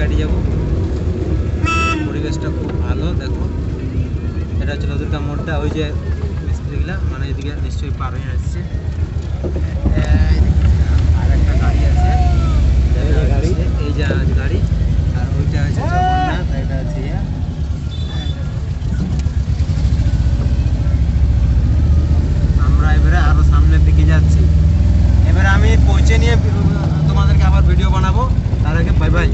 কাটি যাবো। পরিবেশটা খুব ভালো, দেখো এটা হচ্ছে নদীরকা মোড়টা। ওই যে মিস্ত্রিগুলা মানে এদিকে নিশ্চয়ই পার হয়ে আসছে। আর একটা গাড়ি আছে, এই যে গাড়ি, আর ওইটা হচ্ছে জগন্নাথ, এটা হচ্ছে আমরা এবারে আরো সামনের দিকে যাচ্ছি। এবারে আমি পৌঁছে নিয়ে তোমাদেরকে আবার ভিডিও বানাবো। তার আগে বাই বাই।